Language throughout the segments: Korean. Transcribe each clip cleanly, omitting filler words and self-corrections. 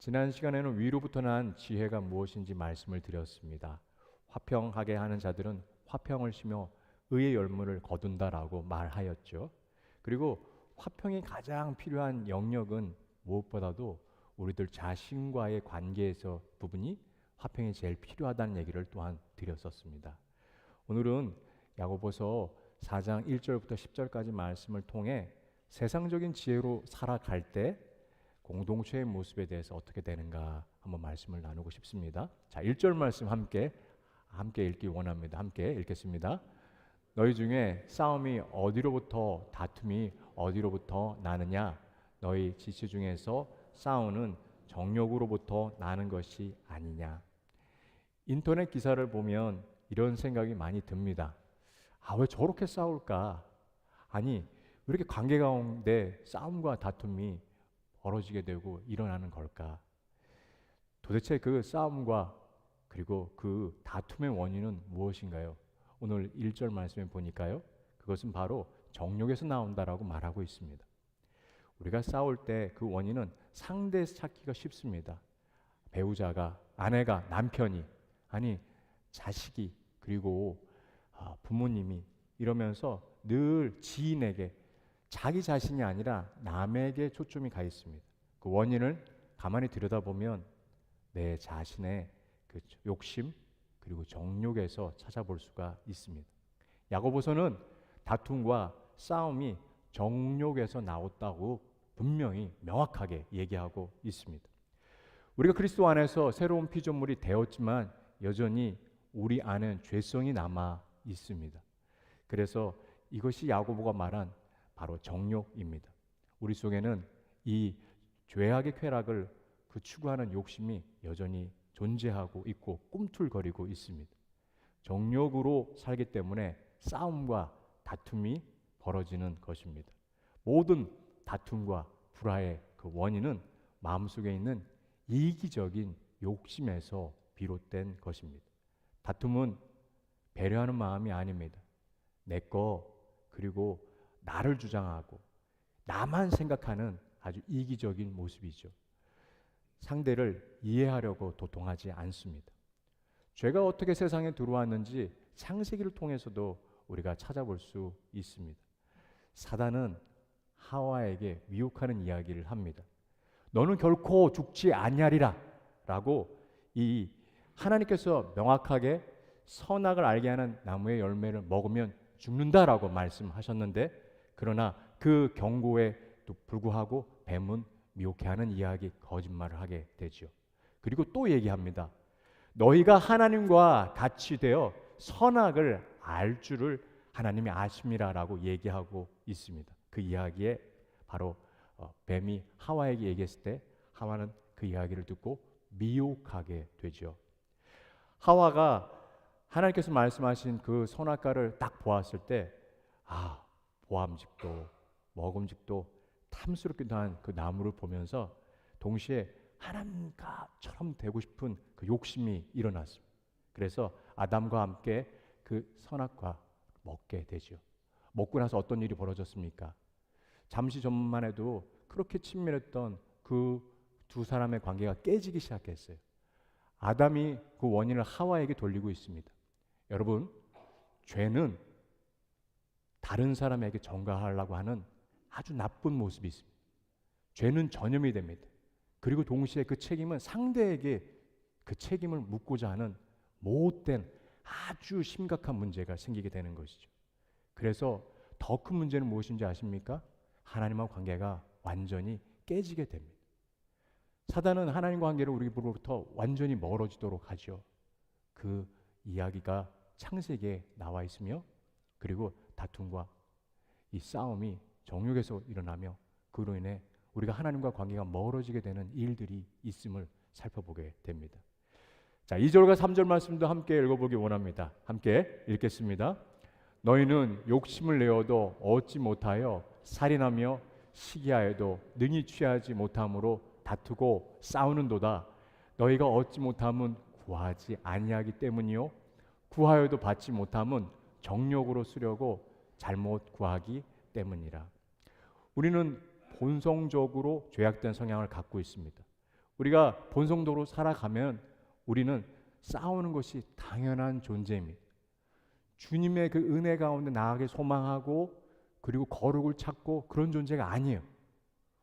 지난 시간에는 위로부터 난 지혜가 무엇인지 말씀을 드렸습니다. 화평하게 하는 자들은 화평을 심어 의의 열매를 거둔다라고 말하였죠. 그리고 화평이 가장 필요한 영역은 무엇보다도 우리들 자신과의 관계에서 부분이 화평이 제일 필요하다는 얘기를 또한 드렸었습니다. 오늘은 야고보서 4장 1절부터 10절까지 말씀을 통해 세상적인 지혜로 살아갈 때 공동체의 모습에 대해서 어떻게 되는가 한번 말씀을 나누고 싶습니다. 자, 1절 말씀 함께 읽기 원합니다. 함께 읽겠습니다. 너희 중에 싸움이 어디로부터 다툼이 어디로부터 나느냐? 너희 지체 중에서 싸우는 정욕으로부터 나는 것이 아니냐? 인터넷 기사를 보면 이런 생각이 많이 듭니다. 왜 저렇게 싸울까? 아니, 왜 이렇게 관계 가운데 싸움과 다툼이 벌어지게 되고 일어나는 걸까? 도대체 그 싸움과 그리고 그 다툼의 원인은 무엇인가요? 오늘 1절 말씀에 보니까요. 그것은 바로 정욕에서 나온다라고 말하고 있습니다. 우리가 싸울 때 그 원인은 상대에서 찾기가 쉽습니다. 배우자가, 아내가, 남편이, 아니 자식이, 그리고 부모님이 이러면서 늘 지인에게, 자기 자신이 아니라 남에게 초점이 가 있습니다. 그 원인을 가만히 들여다보면 내 자신의 그 욕심 그리고 정욕에서 찾아볼 수가 있습니다. 야고보서는 다툼과 싸움이 정욕에서 나왔다고 분명히 명확하게 얘기하고 있습니다. 우리가 그리스도 안에서 새로운 피조물이 되었지만 여전히 우리 안엔 죄성이 남아 있습니다. 그래서 이것이 야고보가 말한 바로 정욕입니다. 우리 속에는 이 죄악의 쾌락을 추구하는 욕심이 여전히 존재하고 있고 꿈틀거리고 있습니다. 정욕으로 살기 때문에 싸움과 다툼이 벌어지는 것입니다. 모든 다툼과 불화의 그 원인은 마음속에 있는 이기적인 욕심에서 비롯된 것입니다. 다툼은 배려하는 마음이 아닙니다. 내 거 그리고 나를 주장하고 나만 생각하는 아주 이기적인 모습이죠. 상대를 이해하려고 도통하지 않습니다. 죄가 어떻게 세상에 들어왔는지 창세기를 통해서도 우리가 찾아볼 수 있습니다. 사단은 하와에게 미혹하는 이야기를 합니다. 너는 결코 죽지 아니하리라 라고 이 하나님께서 명확하게 선악을 알게 하는 나무의 열매를 먹으면 죽는다라고 말씀하셨는데, 그러나 그 경고에도 불구하고 뱀은 미혹해하는 이야기, 거짓말을 하게 되죠. 그리고 또 얘기합니다. 너희가 하나님과 같이 되어 선악을 알 줄을 하나님이 아심이라라고 얘기하고 있습니다. 그 이야기에 바로 뱀이 하와에게 얘기했을 때 하와는 그 이야기를 듣고 미혹하게 되죠. 하와가 하나님께서 말씀하신 그 선악과를 딱 보았을 때 보암직도 먹음직도 탐스럽기도 한 그 나무를 보면서 동시에 하나님과처럼 되고 싶은 그 욕심이 일어났습니다. 그래서 아담과 함께 그 선악과 먹게 되죠. 먹고 나서 어떤 일이 벌어졌습니까? 잠시 전만 해도 그렇게 친밀했던 그 두 사람의 관계가 깨지기 시작했어요. 아담이 그 원인을 하와에게 돌리고 있습니다. 여러분, 죄는 다른 사람에게 전가하려고 하는 아주 나쁜 모습이 있습니다. 죄는 전염이 됩니다. 그리고 동시에 그 책임은 상대에게 그 책임을 묻고자 하는 못된 아주 심각한 문제가 생기게 되는 것이죠. 그래서 더 큰 문제는 무엇인지 아십니까? 하나님과 관계가 완전히 깨지게 됩니다. 사단은 하나님과 관계를 우리로부터 완전히 멀어지도록 하죠. 그 이야기가 창세기에 나와 있으며, 그리고 다툼과 이 싸움이 정욕에서 일어나며 그로 인해 우리가 하나님과 관계가 멀어지게 되는 일들이 있음을 살펴보게 됩니다. 자, 2절과 3절 말씀도 함께 읽어보기 원합니다. 함께 읽겠습니다. 너희는 욕심을 내어도 얻지 못하여 살인하며 시기하여도 능히 취하지 못함으로 다투고 싸우는도다. 너희가 얻지 못함은 구하지 아니하기 때문이요 구하여도 받지 못함은 정욕으로 쓰려고 잘못 구하기 때문이라. 우리는 본성적으로 죄악된 성향을 갖고 있습니다. 우리가 본성도로 살아가면 우리는 싸우는 것이 당연한 존재입니다. 주님의 그 은혜 가운데 나아가게 소망하고 그리고 거룩을 찾고 그런 존재가 아니에요.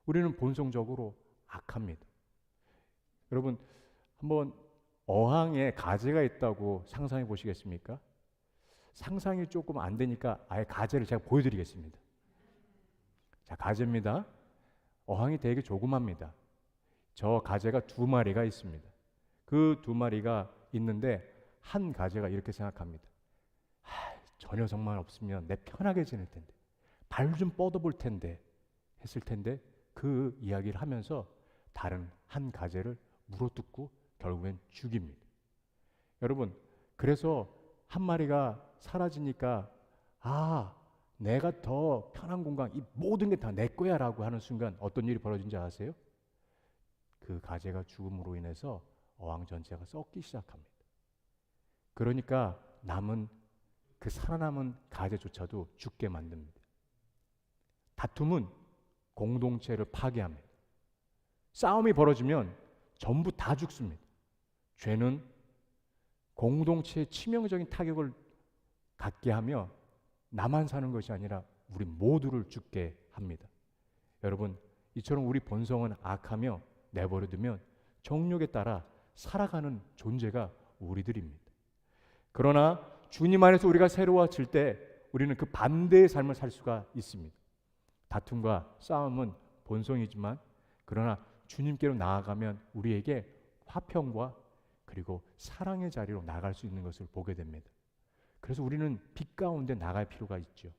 우리는 본성적으로 악합니다. 여러분, 한번 어항에 가재가 있다고 상상해 보시겠습니까? 상상이 조금 안 되니까 아예 가재를 제가 보여드리겠습니다. 자, 가재입니다. 어항이 되게 조그맣니다. 저 가재가 2마리가 있습니다. 그 2마리가 있는데 한 가재가 이렇게 생각합니다. 저 녀석만 없으면 내 편하게 지낼 텐데, 발 좀 뻗어볼 텐데 했을 텐데, 그 이야기를 하면서 다른 한 가재를 물어뜯고 결국엔 죽입니다. 여러분, 그래서 한 마리가 사라지니까 내가 더 편한 공간, 이 모든 게 다 내 거야 라고 하는 순간 어떤 일이 벌어진지 아세요? 그 가재가 죽음으로 인해서 어항 전체가 썩기 시작합니다. 그러니까 그 살아남은 가재조차도 죽게 만듭니다. 다툼은 공동체를 파괴합니다. 싸움이 벌어지면 전부 다 죽습니다. 죄는 공동체에 치명적인 타격을 갖게 하며 나만 사는 것이 아니라 우리 모두를 죽게 합니다. 여러분, 이처럼 우리 본성은 악하며 내버려두면 정욕에 따라 살아가는 존재가 우리들입니다. 그러나 주님 안에서 우리가 새로워질 때 우리는 그 반대의 삶을 살 수가 있습니다. 다툼과 싸움은 본성이지만 그러나 주님께로 나아가면 우리에게 화평과 그리고 사랑의 자리로 나갈 수 있는 것을 보게 됩니다. 그래서 우리는 빛 가운데 나갈 필요가 있죠.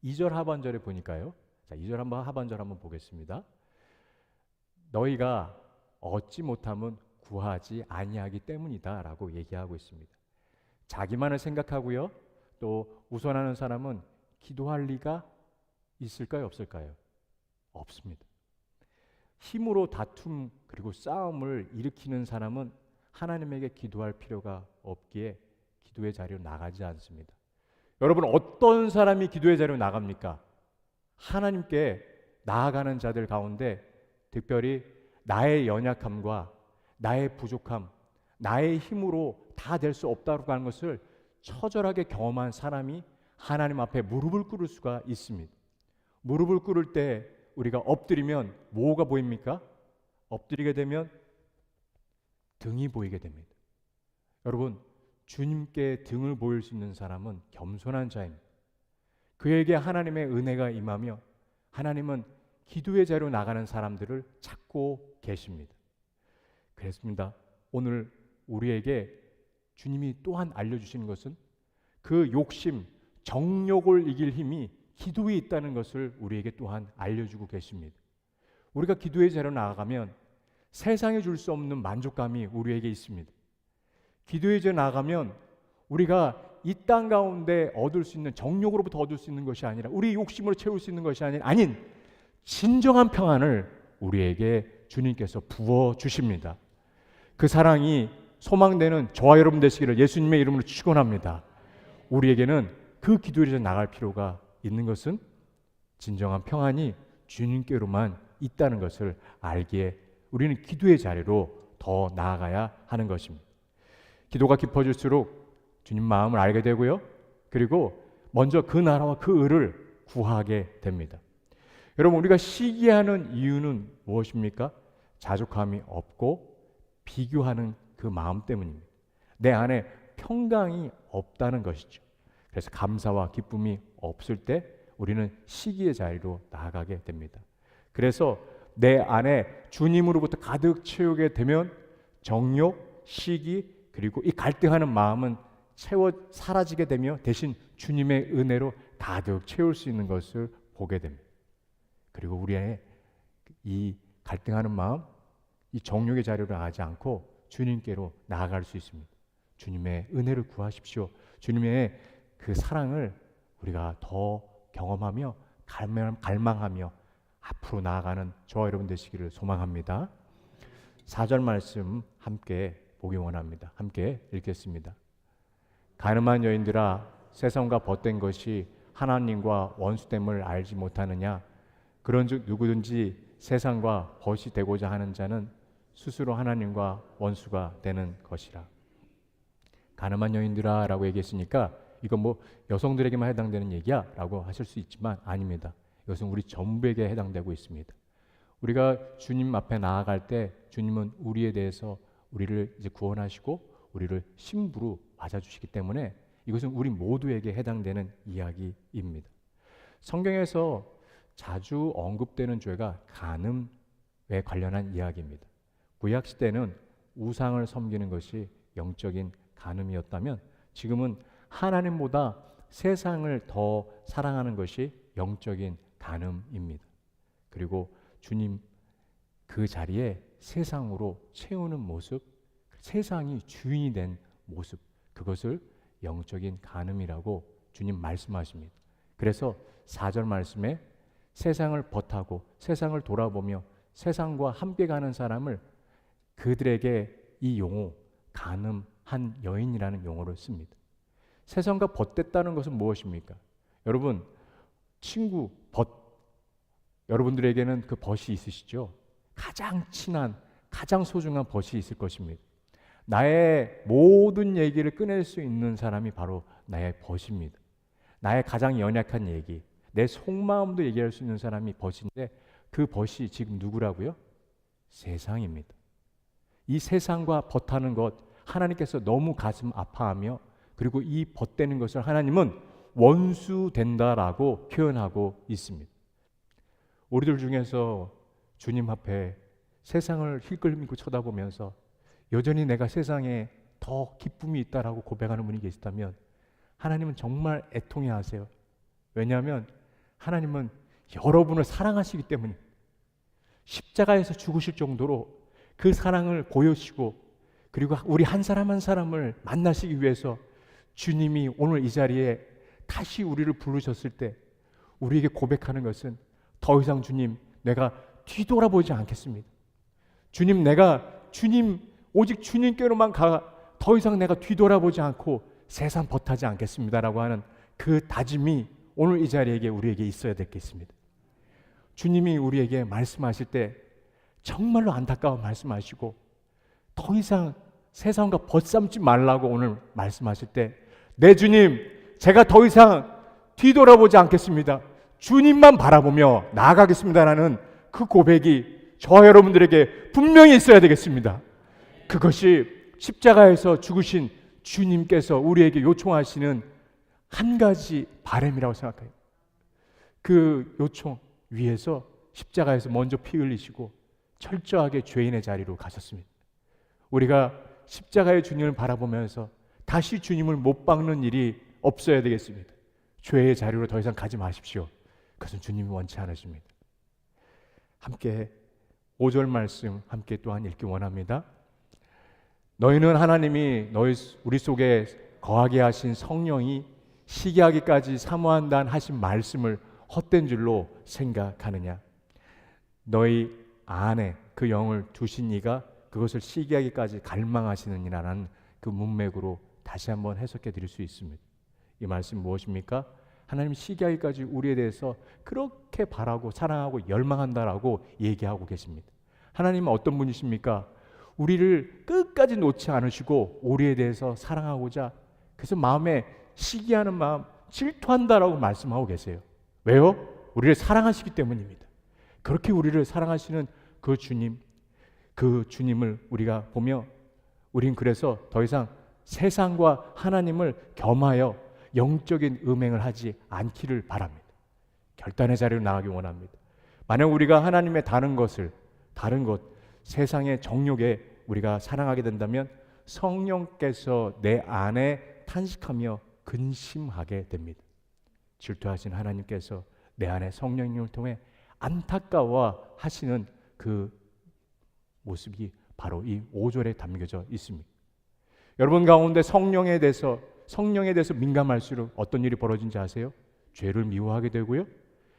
2절 하반절에 보니까요. 자, 2절 하반절 한번 보겠습니다. 너희가 얻지 못함은 구하지 아니하기 때문이다 라고 얘기하고 있습니다. 자기만을 생각하고요. 또 우선하는 사람은 기도할 리가 있을까요? 없을까요? 없습니다. 힘으로 다툼 그리고 싸움을 일으키는 사람은 하나님에게 기도할 필요가 없기에 기도의 자리로 나가지 않습니다. 여러분, 어떤 사람이 기도의 자리로 나갑니까? 하나님께 나아가는 자들 가운데 특별히 나의 연약함과 나의 부족함, 나의 힘으로 다 될 수 없다고 하는 것을 처절하게 경험한 사람이 하나님 앞에 무릎을 꿇을 수가 있습니다. 무릎을 꿇을 때 우리가 엎드리면 뭐가 보입니까? 엎드리게 되면 등이 보이게 됩니다. 여러분, 주님께 등을 보일 수 있는 사람은 겸손한 자입니다. 그에게 하나님의 은혜가 임하며 하나님은 기도의 자리로 나가는 사람들을 찾고 계십니다. 그렇습니다. 오늘 우리에게 주님이 또한 알려주시는 것은 그 욕심, 정욕을 이길 힘이 기도에 있다는 것을 우리에게 또한 알려주고 계십니다. 우리가 기도의 자리로 나아가면 세상에 줄 수 없는 만족감이 우리에게 있습니다. 기도의 자리로 나아가면 우리가 이 땅 가운데 얻을 수 있는 정욕으로부터 얻을 수 있는 것이 아니라 우리 욕심으로 채울 수 있는 것이 아닌 진정한 평안을 우리에게 주님께서 부어주십니다. 그 사랑이 소망되는 저와 여러분 되시기를 예수님의 이름으로 축원합니다. 우리에게는 그 기도에 나갈 필요가 있는 것은 진정한 평안이 주님께로만 있다는 것을 알기에 우리는 기도의 자리로 더 나아가야 하는 것입니다. 기도가 깊어질수록 주님 마음을 알게 되고요. 그리고 먼저 그 나라와 그 의를 구하게 됩니다. 여러분, 우리가 시기하는 이유는 무엇입니까? 자족함이 없고 비교하는 그 마음 때문입니다. 내 안에 평강이 없다는 것이죠. 그래서 감사와 기쁨이 없을 때 우리는 시기의 자리로 나아가게 됩니다. 그래서 내 안에 주님으로부터 가득 채우게 되면 정욕, 시기 그리고 이 갈등하는 마음은 사라지게 되며 대신 주님의 은혜로 가득 채울 수 있는 것을 보게 됩니다. 그리고 우리 안에 이 갈등하는 마음, 이 정욕의 자리로 나가지 않고 주님께로 나아갈 수 있습니다. 주님의 은혜를 구하십시오. 주님의 그 사랑을 우리가 더 경험하며 갈망하며 앞으로 나아가는 저와 여러분 되시기를 소망합니다. 4절 말씀 함께 보기 원합니다. 함께 읽겠습니다. 가늠한 여인들아, 세상과 벗된 것이 하나님과 원수됨을 알지 못하느냐? 그런즉 누구든지 세상과 벗이 되고자 하는 자는 스스로 하나님과 원수가 되는 것이라. 가늠한 여인들아 라고 얘기했으니까 이건 뭐 여성들에게만 해당되는 얘기야 라고 하실 수 있지만 아닙니다. 이것은 우리 전부에게 해당되고 있습니다. 우리가 주님 앞에 나아갈 때 주님은 우리에 대해서 우리를 이제 구원하시고 우리를 신부로 맞아주시기 때문에 이것은 우리 모두에게 해당되는 이야기입니다. 성경에서 자주 언급되는 죄가 간음에 관련한 이야기입니다. 구약 시대는 우상을 섬기는 것이 영적인 간음이었다면 지금은 하나님보다 세상을 더 사랑하는 것이 영적인 간음입니다. 그리고 주님 그 자리에 세상으로 채우는 모습, 세상이 주인이 된 모습, 그것을 영적인 간음이라고 주님 말씀하십니다. 그래서 4절 말씀에 세상을 벗하고 세상을 돌아보며 세상과 함께 가는 사람을 그들에게 이 용어 간음한 여인이라는 용어를 씁니다. 세상과 벗됐다는 것은 무엇입니까? 여러분 친구 벗, 여러분들에게는 그 벗이 있으시죠? 가장 친한 가장 소중한 벗이 있을 것입니다. 나의 모든 얘기를 꺼낼 수 있는 사람이 바로 나의 벗입니다. 나의 가장 연약한 얘기, 내 속마음도 얘기할 수 있는 사람이 벗인데 그 벗이 지금 누구라고요? 세상입니다. 이 세상과 벗하는 것 하나님께서 너무 가슴 아파하며 그리고 이 벗되는 것을 하나님은 원수 된다라고 표현하고 있습니다. 우리들 중에서 주님 앞에 세상을 힐끌미고 쳐다보면서 여전히 내가 세상에 더 기쁨이 있다라고 고백하는 분이 계시다면 하나님은 정말 애통해 하세요. 왜냐하면 하나님은 여러분을 사랑하시기 때문에 십자가에서 죽으실 정도로 그 사랑을 보여주시고 그리고 우리 한 사람 한 사람을 만나시기 위해서 주님이 오늘 이 자리에 다시 우리를 부르셨을 때 우리에게 고백하는 것은 더 이상 주님 내가 뒤돌아보지 않겠습니다. 주님 내가 오직 주님께로만 가 더 이상 내가 뒤돌아보지 않고 세상 벗하지 않겠습니다라고 하는 그 다짐이 오늘 이 자리에 우리에게 있어야 되겠습니다. 주님이 우리에게 말씀하실 때 정말로 안타까운 말씀하시고 더 이상 세상과 벗삼지 말라고 오늘 말씀하실 때 내 주님 제가 더 이상 뒤돌아보지 않겠습니다. 주님만 바라보며 나아가겠습니다라는 그 고백이 저와 여러분들에게 분명히 있어야 되겠습니다. 그것이 십자가에서 죽으신 주님께서 우리에게 요청하시는 한 가지 바람이라고 생각해요. 그 요청 위에서 십자가에서 먼저 피 흘리시고 철저하게 죄인의 자리로 가셨습니다. 우리가 십자가의 주님을 바라보면서 다시 주님을 못 박는 일이 없어야 되겠습니다. 죄의 자리로 더 이상 가지 마십시오. 그것은 주님이 원치 않으십니다. 함께 5절 말씀 함께 또한 읽기 원합니다. 너희는 하나님이 우리 속에 거하게 하신 성령이 시기하기까지 사모한다는 하신 말씀을 헛된 줄로 생각하느냐. 너희 안에 그 영을 두신 이가 그것을 시기하기까지 갈망하시느니라는 그 문맥으로 다시 한번 해석해 드릴 수 있습니다. 이 말씀 무엇입니까? 하나님 시기하기까지 우리에 대해서 그렇게 바라고 사랑하고 열망한다라고 얘기하고 계십니다. 하나님은 어떤 분이십니까? 우리를 끝까지 놓지 않으시고 우리에 대해서 사랑하고자 그래서 마음에 시기하는 마음 질투한다라고 말씀하고 계세요. 왜요? 우리를 사랑하시기 때문입니다. 그렇게 우리를 사랑하시는 그 주님을 우리가 보며 우린 그래서 더 이상 세상과 하나님을 겸하여 영적인 음행을 하지 않기를 바랍니다. 결단의 자리로 나가기 원합니다. 만약 우리가 하나님의 다른 것, 세상의 정욕에 우리가 사랑하게 된다면 성령께서 내 안에 탄식하며 근심하게 됩니다. 질투하신 하나님께서 내 안에 성령님을 통해 안타까워 하시는 그 모습이 바로 이 5절에 담겨져 있습니다. 여러분 가운데 성령에 대해서 민감할수록 어떤 일이 벌어진지 아세요? 죄를 미워하게 되고요.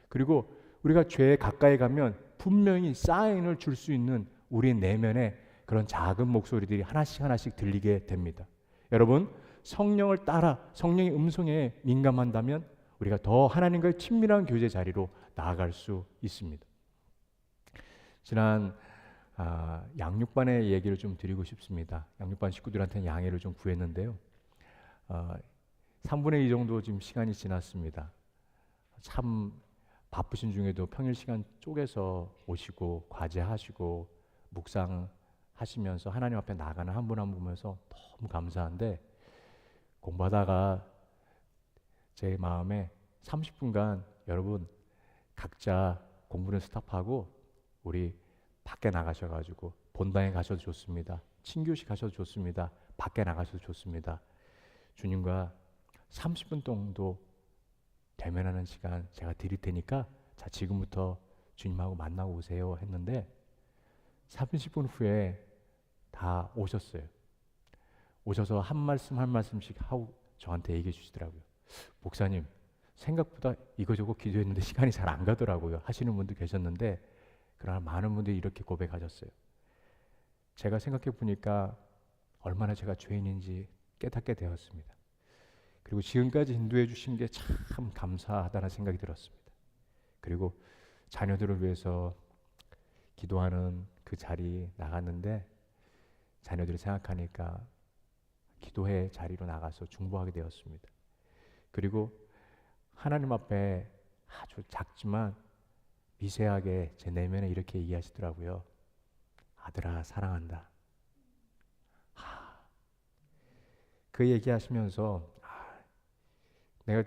그리고 우리가 죄에 가까이 가면 분명히 사인을 줄 수 있는 우리 내면에 그런 작은 목소리들이 하나씩 들리게 됩니다. 여러분 성령을 따라 성령의 음성에 민감한다면 우리가 더 하나님과의 친밀한 교제 자리로 나아갈 수 있습니다. 지난 양육반의 얘기를 좀 드리고 싶습니다. 양육반 식구들한테는 양해를 좀 구했는데요. 3분의 2 정도 지금 시간이 지났습니다. 참 바쁘신 중에도 평일 시간 쪼개서 오시고 과제하시고 묵상하시면서 하나님 앞에 나가는 한 분 한 분 보면서 너무 감사한데, 공부하다가 제 마음에 30분간 여러분 각자 공부는 스탑하고 우리 밖에 나가셔가지고 본당에 가셔도 좋습니다. 친교식 가셔도 좋습니다. 밖에 나가셔도 좋습니다. 주님과 30분 정도 대면하는 시간 제가 드릴 테니까 자 지금부터 주님하고 만나고 오세요 했는데 30분 후에 다 오셨어요. 오셔서 한 말씀 한 말씀씩 하고 저한테 얘기해 주시더라고요. 목사님, 생각보다 이거저거 기도했는데 시간이 잘 안 가더라고요 하시는 분도 계셨는데, 그러나 많은 분들이 이렇게 고백하셨어요. 제가 생각해 보니까 얼마나 제가 죄인인지 깨닫게 되었습니다. 그리고 지금까지 인도해 주신 게 참 감사하다는 생각이 들었습니다. 그리고 자녀들을 위해서 기도하는 그 자리 나갔는데 자녀들을 생각하니까 기도회 자리로 나가서 중보하게 되었습니다. 그리고 하나님 앞에 아주 작지만 미세하게 제 내면에 이렇게 얘기하시더라고요. 아들아 사랑한다. 그 얘기하시면서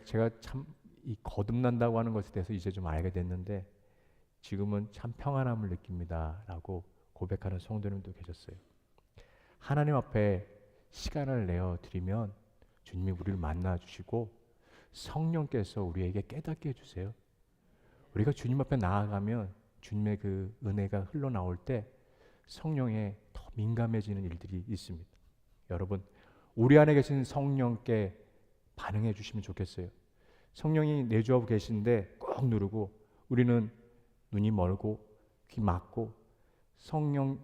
제가 참 이 거듭난다고 하는 것에 대해서 이제 좀 알게 됐는데 지금은 참 평안함을 느낍니다 라고 고백하는 성도님도 계셨어요. 하나님 앞에 시간을 내어 드리면 주님이 우리를 만나 주시고 성령께서 우리에게 깨닫게 해주세요. 우리가 주님 앞에 나아가면 주님의 그 은혜가 흘러나올 때 성령에 더 민감해지는 일들이 있습니다. 여러분, 우리 안에 계신 성령께 반응해 주시면 좋겠어요. 성령이 내주하고 계신데 꼭 누르고 우리는 눈이 멀고 귀 막고 성령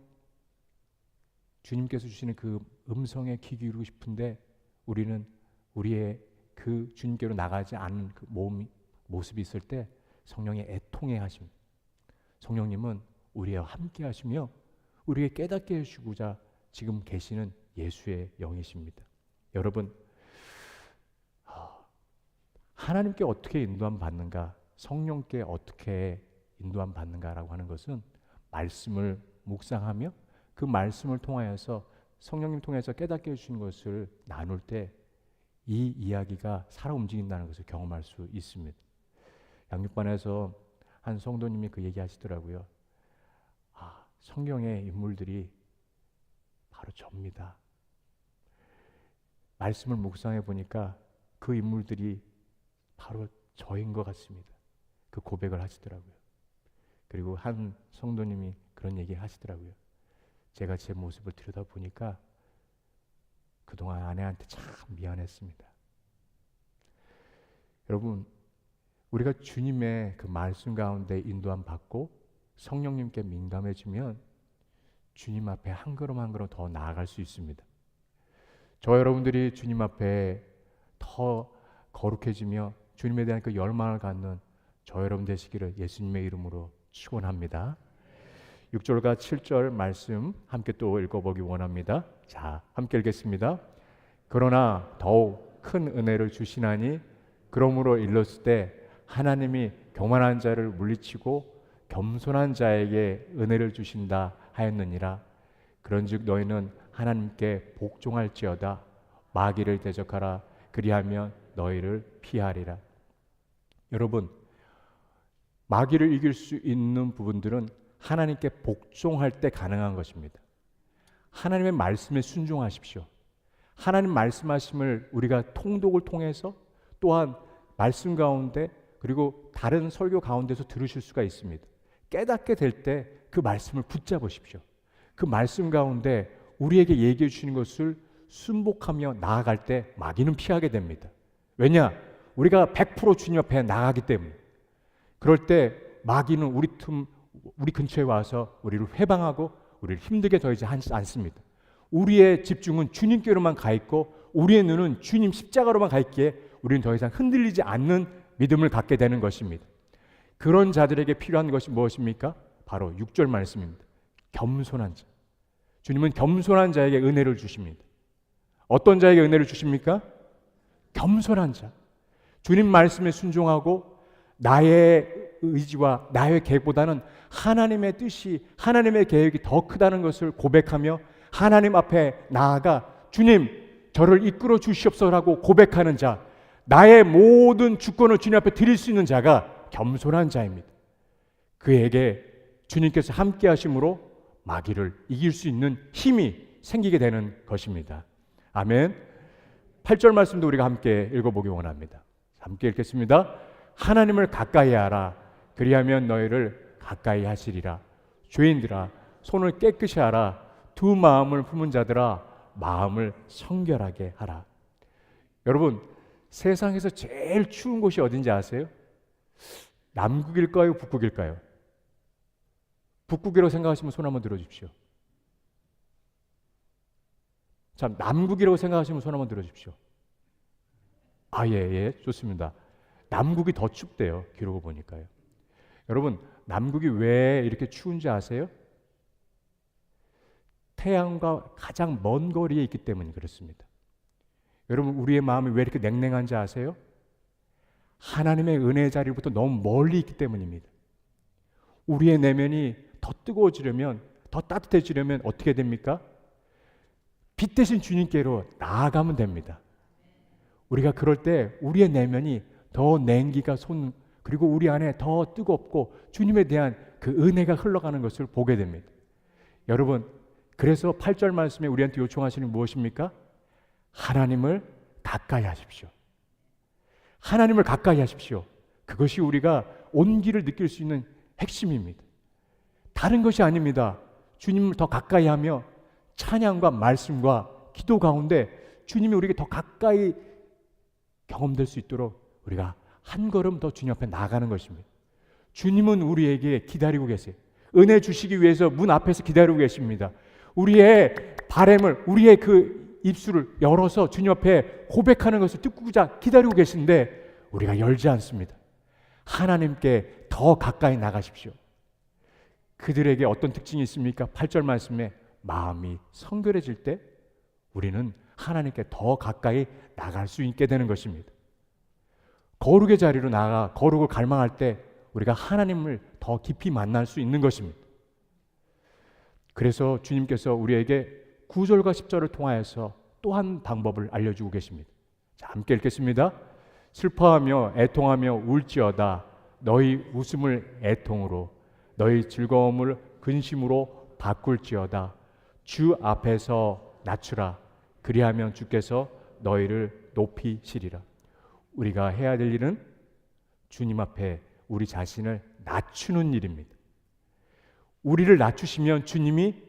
주님께서 주시는 그 음성에 귀 기울이고 싶은데 우리는 우리의 그 주님께로 나가지 않은 그 모습이 있을 때 성령의 애통해 하십니다. 성령님은 우리와 함께 하시며 우리에게 깨닫게 해주시고자 지금 계시는 예수의 영이십니다. 여러분, 하나님께 어떻게 인도함 받는가, 성령께 어떻게 인도함 받는가라고 하는 것은 말씀을 묵상하며 그 말씀을 통하여서 성령님 통해서 깨닫게 해주신 것을 나눌 때 이 이야기가 살아 움직인다는 것을 경험할 수 있습니다. 양육반에서 한 성도님이 그 얘기 하시더라고요. 성경의 인물들이 바로 접니다. 말씀을 묵상해 보니까 그 인물들이 바로 저인 것 같습니다. 그 고백을 하시더라고요. 그리고 한 성도님이 그런 얘기 하시더라고요. 제가 제 모습을 들여다보니까 그동안 아내한테 참 미안했습니다. 여러분, 우리가 주님의 그 말씀 가운데 인도함 받고 성령님께 민감해지면 주님 앞에 한 걸음 한 걸음 더 나아갈 수 있습니다. 저 여러분들이 주님 앞에 더 거룩해지며 주님에 대한 그 열망을 갖는 저 여러분 되시기를 예수님의 이름으로 축원합니다. 6절과 7절 말씀 함께 또 읽어보기 원합니다. 자, 함께 읽겠습니다. 그러나 더욱 큰 은혜를 주시나니 그러므로 일렀을 때 하나님이 교만한 자를 물리치고 겸손한 자에게 은혜를 주신다 하였느니라. 그런즉 너희는 하나님께 복종할지어다. 마귀를 대적하라. 그리하면 너희를 피하리라. 여러분, 마귀를 이길 수 있는 부분들은 하나님께 복종할 때 가능한 것입니다. 하나님의 말씀에 순종하십시오. 하나님 말씀하심을 우리가 통독을 통해서 또한 말씀 가운데 그리고 다른 설교 가운데서 들으실 수가 있습니다. 깨닫게 될 때 그 말씀을 붙잡으십시오. 그 말씀 가운데 우리에게 얘기해 주시는 것을 순복하며 나아갈 때 마귀는 피하게 됩니다. 왜냐? 우리가 100% 주님 앞에 나가기 때문에. 그럴 때 마귀는 우리 근처에 와서 우리를 회방하고 우리를 힘들게 더하지 않습니다. 우리의 집중은 주님께로만 가 있고 우리의 눈은 주님 십자가로만 가 있기에 우리는 더 이상 흔들리지 않는 믿음을 갖게 되는 것입니다. 그런 자들에게 필요한 것이 무엇입니까? 바로 6절 말씀입니다. 겸손한 자. 주님은 겸손한 자에게 은혜를 주십니다. 어떤 자에게 은혜를 주십니까? 겸손한 자. 주님 말씀에 순종하고 나의 의지와 나의 계획보다는 하나님의 뜻이, 하나님의 계획이 더 크다는 것을 고백하며 하나님 앞에 나아가 주님, 저를 이끌어 주시옵소서라고 고백하는 자, 나의 모든 주권을 주님 앞에 드릴 수 있는 자가 겸손한 자입니다. 그에게 주님께서 함께 하심으로 마귀를 이길 수 있는 힘이 생기게 되는 것입니다. 아멘. 8절 말씀도 우리가 함께 읽어보기 원합니다. 함께 읽겠습니다. 하나님을 가까이 하라. 그리하면 너희를 가까이 하시리라. 죄인들아, 손을 깨끗이 하라. 두 마음을 품은 자들아, 마음을 성결하게 하라. 여러분, 세상에서 제일 추운 곳이 어딘지 아세요? 남극일까요? 북극일까요? 북극이라고 생각하시면 손 한번 들어주십시오. 자, 남극이라고 생각하시면 손 한번 들어주십시오. 예, 좋습니다. 남극이 더 춥대요. 기록을 보니까요. 여러분, 남극이 왜 이렇게 추운지 아세요? 태양과 가장 먼 거리에 있기 때문에 그렇습니다. 여러분, 우리의 마음이 왜 이렇게 냉랭한지 아세요? 하나님의 은혜의 자리로부터 너무 멀리 있기 때문입니다. 우리의 내면이 더 뜨거워지려면, 더 따뜻해지려면 어떻게 됩니까? 빛 대신 주님께로 나아가면 됩니다. 우리가 그럴 때 우리의 내면이 더 냉기가 그리고 우리 안에 더 뜨겁고 주님에 대한 그 은혜가 흘러가는 것을 보게 됩니다. 여러분, 그래서 8절 말씀에 우리한테 요청하시는 무엇입니까? 하나님을 가까이 하십시오. 하나님을 가까이 하십시오. 그것이 우리가 온기를 느낄 수 있는 핵심입니다. 다른 것이 아닙니다. 주님을 더 가까이 하며 찬양과 말씀과 기도 가운데 주님이 우리에게 더 가까이 경험될 수 있도록 우리가 한 걸음 더 주님 앞에 나가는 것입니다. 주님은 우리에게 기다리고 계세요. 은혜 주시기 위해서 문 앞에서 기다리고 계십니다. 우리의 바램을, 우리의 그 입술을 열어서 주님 앞에 고백하는 것을 듣고자 기다리고 계신데 우리가 열지 않습니다. 하나님께 더 가까이 나가십시오. 그들에게 어떤 특징이 있습니까? 8절 말씀에 마음이 성결해질 때 우리는 하나님께 더 가까이 나갈 수 있게 되는 것입니다. 거룩의 자리로 나가 거룩을 갈망할 때 우리가 하나님을 더 깊이 만날 수 있는 것입니다. 그래서 주님께서 우리에게 9절과 10절을 통하여서 또 한 방법을 알려주고 계십니다. 자, 함께 읽겠습니다. 슬퍼하며 애통하며 울지어다. 너희 웃음을 애통으로, 너희 즐거움을 근심으로 바꿀지어다. 주 앞에서 낮추라. 그리하면 주께서 너희를 높이시리라. 우리가 해야 될 일은 주님 앞에 우리 자신을 낮추는 일입니다. 우리를 낮추시면 주님이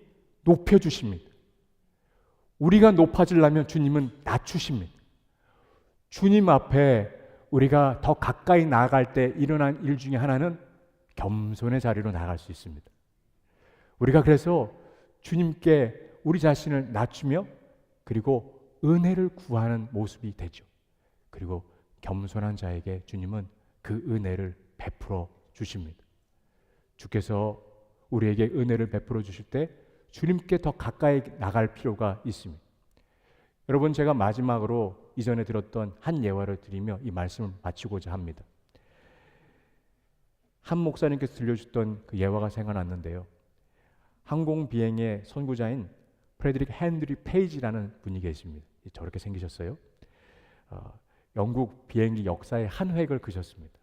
높여주십니다. 우리가 높아지려면 주님은 낮추십니다. 주님 앞에 우리가 더 가까이 나아갈 때 일어난 일 중에 하나는 겸손의 자리로 나아갈 수 있습니다. 우리가 그래서 주님께 우리 자신을 낮추며 그리고 은혜를 구하는 모습이 되죠. 그리고 겸손한 자에게 주님은 그 은혜를 베풀어 주십니다. 주께서 우리에게 은혜를 베풀어 주실 때 주님께 더 가까이 나갈 필요가 있습니다. 여러분, 제가 마지막으로 이전에 들었던 한 예화를 드리며 이 말씀을 마치고자 합니다. 한 목사님께서 들려주셨던 그 예화가 생각났는데요. 항공 비행의 선구자인 프레드릭 헨리 페이지라는 분이 계십니다. 저렇게 생기셨어요. 영국 비행기 역사의 한 획을 그셨습니다.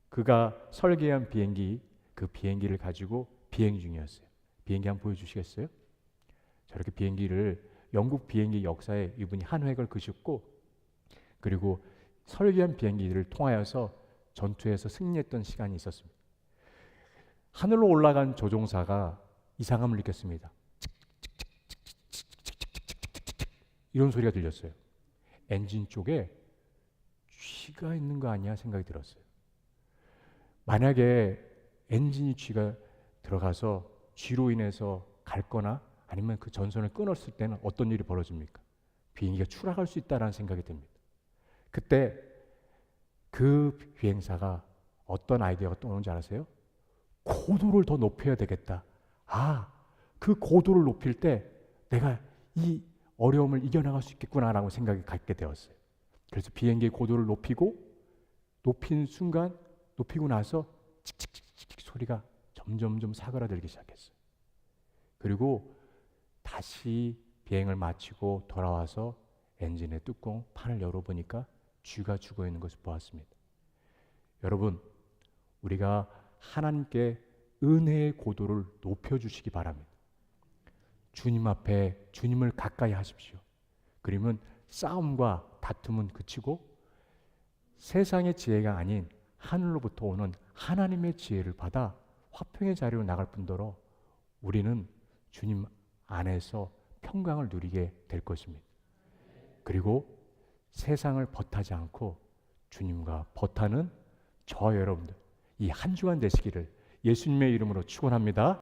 그가 설계한 비행기, 그 비행기를 가지고 비행 중이었어요. 비행기 한번 보여주시겠어요? 저렇게 비행기를 영국 비행기 역사에 이분이 한 획을 그셨고, 그리고 설계한 비행기를 통하여서 전투에서 승리했던 시간이 있었습니다. 하늘로 올라간 조종사가 이상함을 느꼈습니다. 이런 소리가 들렸어요. 엔진 쪽에 쥐가 있는 거 아니야 생각이 들었어요. 만약에 엔진이 쥐가 들어가서 쥐로 인해서 갈거나 아니면 그 전선을 끊었을 때는 어떤 일이 벌어집니까? 비행기가 추락할 수 있다는 생각이 듭니다. 그때 그 비행사가 어떤 아이디어가 떠오르는지 아세요? 고도를 더 높여야 되겠다. 그 고도를 높일 때 내가 이 어려움을 이겨나갈 수 있겠구나라고 생각이 갖게 되었어요. 그래서 비행기의 고도를 높인 순간, 높이고 나서 칙칙칙칙 소리가 점점점 사그라들기 시작했어요. 그리고 다시 비행을 마치고 돌아와서 엔진의 뚜껑 판을 열어보니까 쥐가 죽어 있는 것을 보았습니다. 여러분, 우리가 하나님께 은혜의 고도를 높여주시기 바랍니다. 주님 앞에 주님을 가까이 하십시오. 그러면 싸움과 다툼은 그치고 세상의 지혜가 아닌 하늘로부터 오는 하나님의 지혜를 받아 화평의 자리로 나갈 뿐더러 우리는 주님 안에서 평강을 누리게 될 것입니다. 그리고 세상을 벗하지 않고 주님과 벗하는 저 여러분들 이 한 주간 되시기를 예수님의 이름으로 축원합니다.